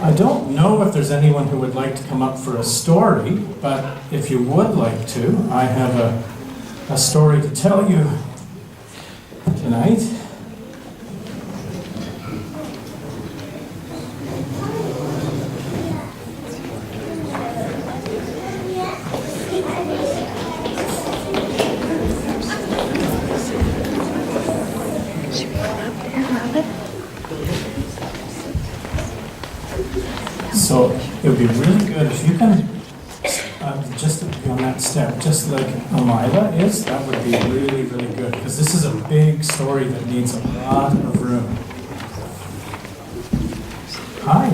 I don't know if there's anyone who would like to come up for a story, but if you would like to, I have a story to tell you tonight. So it would be really good if you can just be on that step, just like Amila is. That would be really, really good, because this is a big story that needs a lot of room. Hi.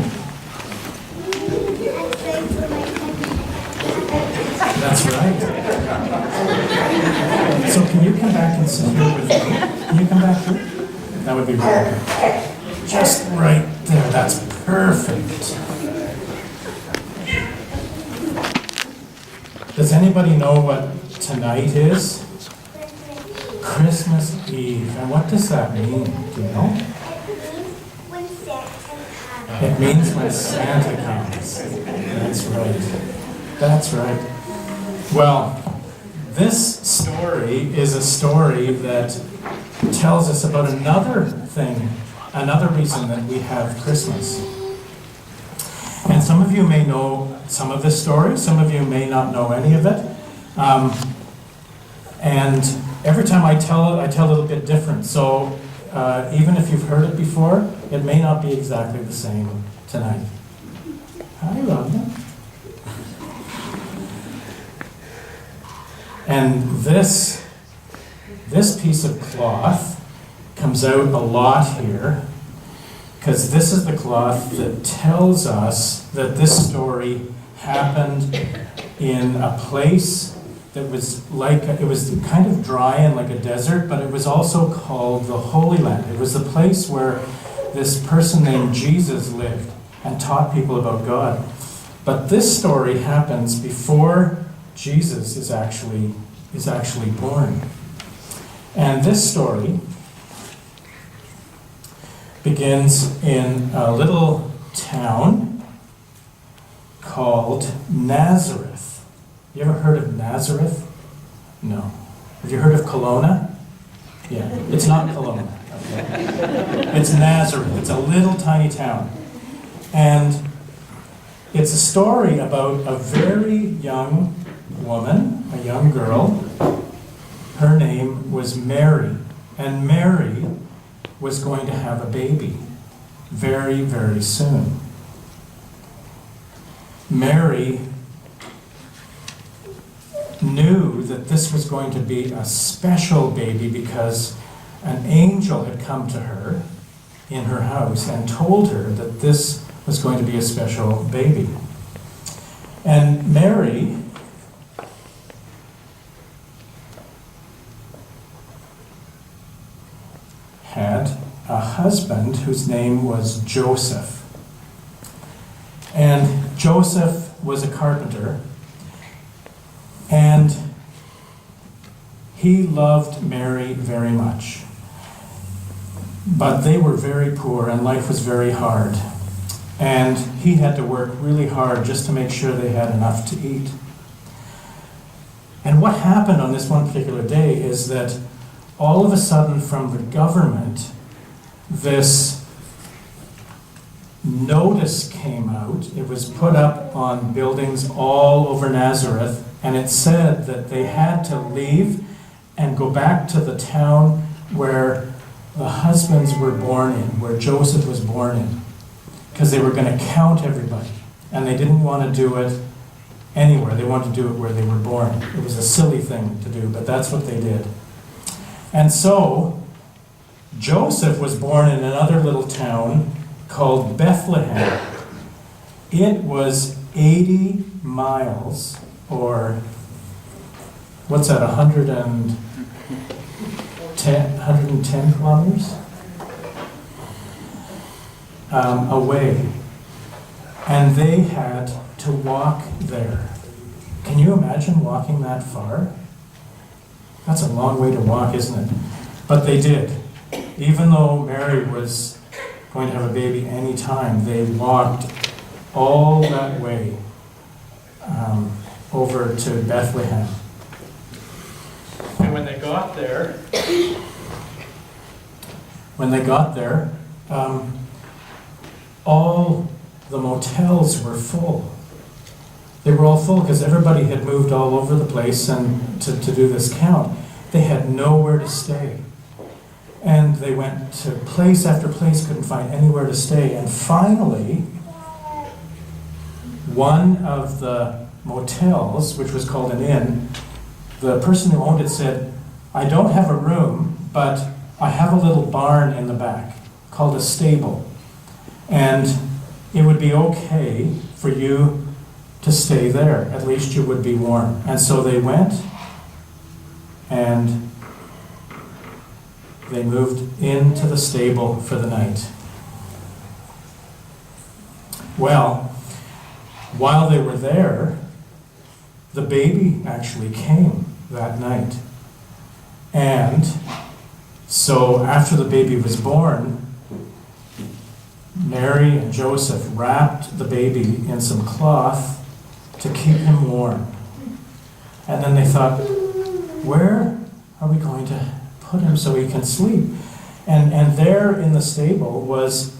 That's right. So can you come back and sit here with me? Can you come back here? That would be really good. Just right there. That's perfect. Does anybody know what tonight is? Christmas Eve. And what does that mean? Do you know? It means when Santa comes. That's right. That's right. Well, this story is a story that tells us about another thing, another reason that we have Christmas. And some of you may know some of this story, some of you may not know any of it. And every time I tell it, I tell it a little bit different. So even if you've heard it before, it may not be exactly the same tonight. Hi, Rhonda. And this piece of cloth comes out a lot here, because this is the cloth that tells us that this story happened in a place that was like, it was kind of dry and like a desert, but it was also called the Holy Land. It was the place where this person named Jesus lived and taught people about God. But this story happens before Jesus is actually born. And this story begins in a little town called Nazareth. You ever heard of Nazareth? No. Have you heard of Kelowna? Yeah, it's not Kelowna. Okay. It's Nazareth. It's a little tiny town. And it's a story about a very young woman, a young girl. Her name was Mary. And Mary was going to have a baby very, very soon. Mary knew that this was going to be a special baby because an angel had come to her in her house and told her that this was going to be a special baby. And Mary had a husband whose name was Joseph. And Joseph was a carpenter, and he loved Mary very much. But they were very poor and life was very hard. And he had to work really hard just to make sure they had enough to eat. And what happened on this one particular day is that all of a sudden from the government, this notice came out. It was put up on buildings all over Nazareth, and it said that they had to leave and go back to the town where the husbands were born in, where Joseph was born in, because they were going to count everybody, and they didn't want to do it anywhere. They wanted to do it where they were born. It was a silly thing to do, but that's what they did. And so Joseph was born in another little town called Bethlehem. It was 80 miles, or what's that, 110 kilometers away. And they had to walk there. Can you imagine walking that far? That's a long way to walk, isn't it? But they did. Even though Mary was going to have a baby any time, they walked all that way over to Bethlehem. And when they got there, all the motels were full. They were all full because everybody had moved all over the place and to do this count. They had nowhere to stay. And they went to place after place, couldn't find anywhere to stay. And finally, one of the motels, which was called an inn, the person who owned it said, "I don't have a room, but I have a little barn in the back called a stable. And it would be okay for you to stay there. At least you would be warm." And so they went and they moved into the stable for the night. Well, while they were there, the baby actually came that night. And so after the baby was born, Mary and Joseph wrapped the baby in some cloth to keep him warm. And then they thought, where are we going to put him so he can sleep? And there in the stable was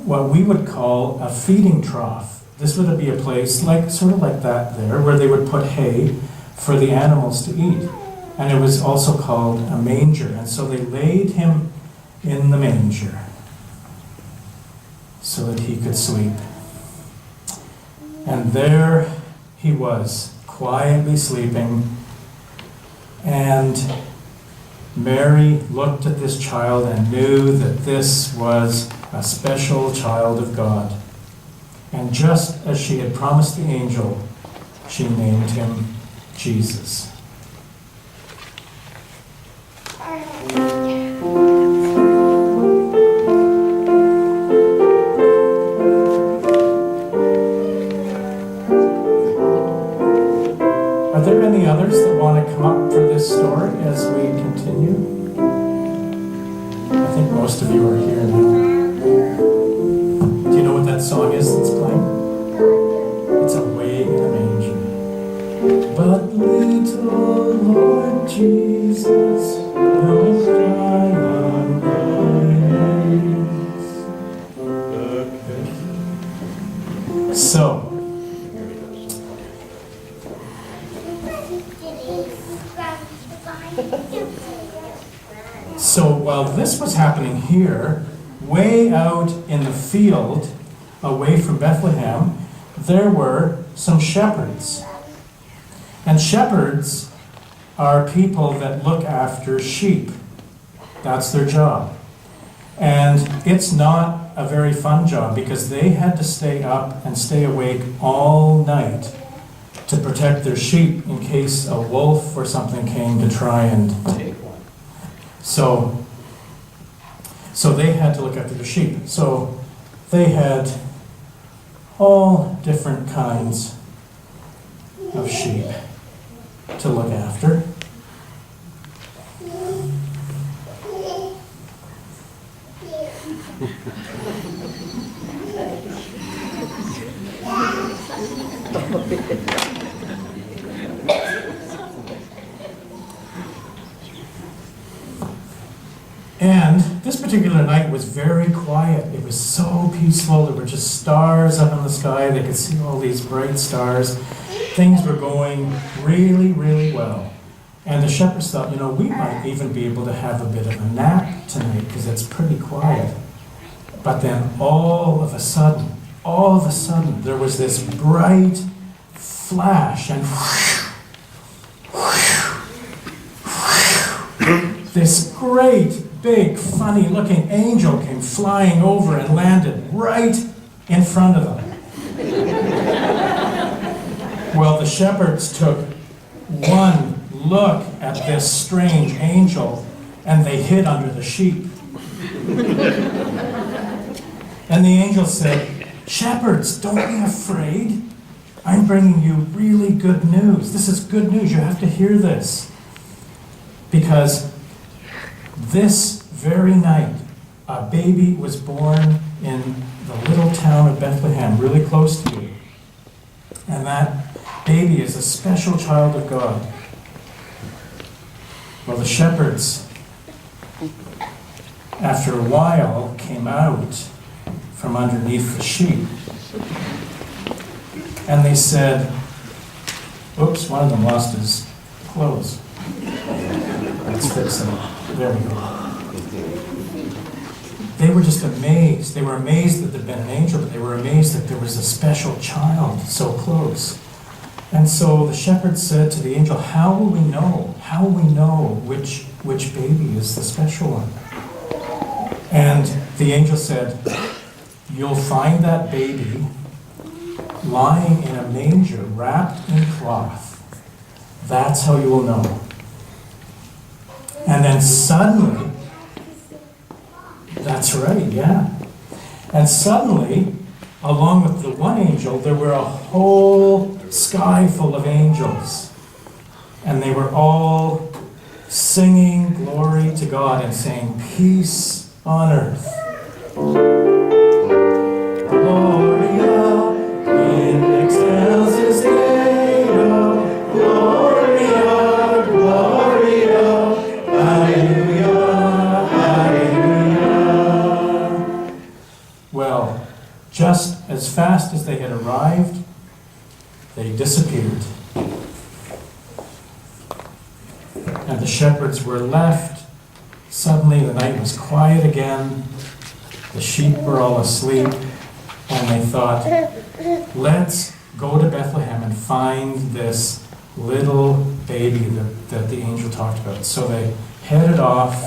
what we would call a feeding trough. This would be a place sort of like that there, where they would put hay for the animals to eat. And it was also called a manger. And so they laid him in the manger so that he could sleep. And there he was, quietly sleeping. And Mary looked at this child and knew that this was a special child of God. And just as she had promised the angel, she named him Jesus. Are there any others that want to come up for this story as we continue? I think most of you are here now. Do you know what that song is that's playing? It's Away in a Manger. But little Lord Jesus, don't cry on my knees. So while this was happening here, way out in the field, away from Bethlehem, there were some shepherds. And shepherds are people that look after sheep. That's their job. And it's not a very fun job because they had to stay up and stay awake all night to protect their sheep in case a wolf or something came to try and take one. So they had to look after the sheep. So they had all different kinds of sheep to look after. And this particular night was very quiet. It was so peaceful. There were just stars up in the sky. They could see all these bright stars. Things were going really, really well. And the shepherds thought, we might even be able to have a bit of a nap tonight because it's pretty quiet. But then all of a sudden, there was this bright flash and this great, big, funny-looking angel came flying over and landed right in front of them. Well, the shepherds took one look at this strange angel and they hid under the sheep. And the angel said, "Shepherds, don't be afraid. I'm bringing you really good news. This is good news. You have to hear this. Because this very night, a baby was born in the little town of Bethlehem, really close to you. And that baby is a special child of God. Well, the shepherds, after a while, came out from underneath the sheep. And they said, oops, one of them lost his clothes. Let's fix them. There we go. They were just amazed. They were amazed that there'd been an angel, but they were amazed that there was a special child so close. And so the shepherds said to the angel, how will we know? How will we know which baby is the special one? And the angel said, you'll find that baby lying in a manger wrapped in cloth. That's how you will know. And then suddenly, that's right, yeah. And suddenly, along with the one angel, there were a whole sky full of angels. And they were all singing glory to God and saying, peace on earth. Gloria in excelsis Deo, Gloria, Gloria, Hallelujah, Hallelujah. Well, just as fast as they had arrived, they disappeared. And the shepherds were left. Suddenly the night was quiet again. The sheep were all asleep. And they thought, let's go to Bethlehem and find this little baby that the angel talked about. So they headed off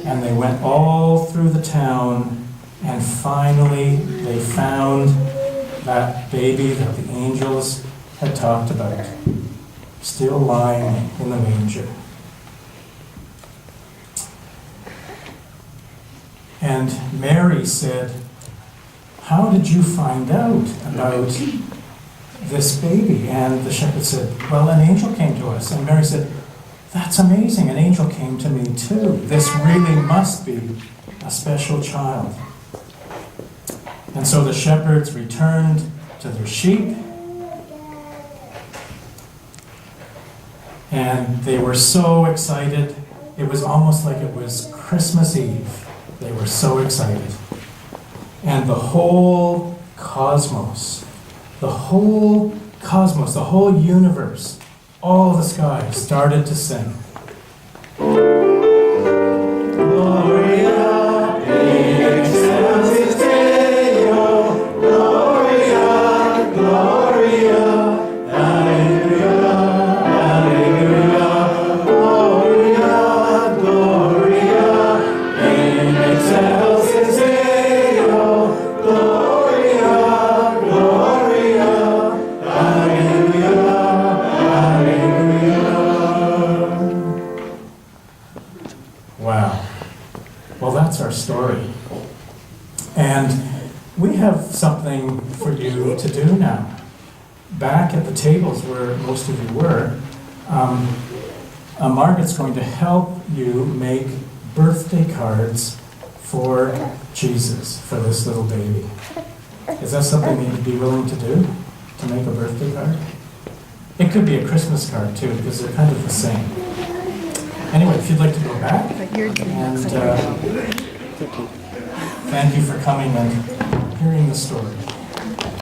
and they went all through the town, and finally they found that baby that the angels had talked about, still lying in the manger. And Mary said, how did you find out about this baby? And the shepherd said, well, an angel came to us. And Mary said, that's amazing, an angel came to me too. This really must be a special child. And so the shepherds returned to their sheep, and they were so excited. It was almost like it was Christmas Eve. They were so excited. And the whole cosmos, the whole universe, all the sky started to sing. Gloria in excelsis Deo, Gloria, Gloria, Hallelujah, Hallelujah, Gloria, Gloria in excelsis Deo, Gloria, Gloria, Hallelujah, Hallelujah. Wow. Well, that's our story. And we have something for you to do now. Back at the tables where most of you were, Margaret's going to help you make birthday cards for Jesus, for this little baby. Is that something that you'd be willing to do, to make a birthday card? It could be a Christmas card too, because they're kind of the same. Anyway, if you'd like to go back, and thank you for coming and hearing the story.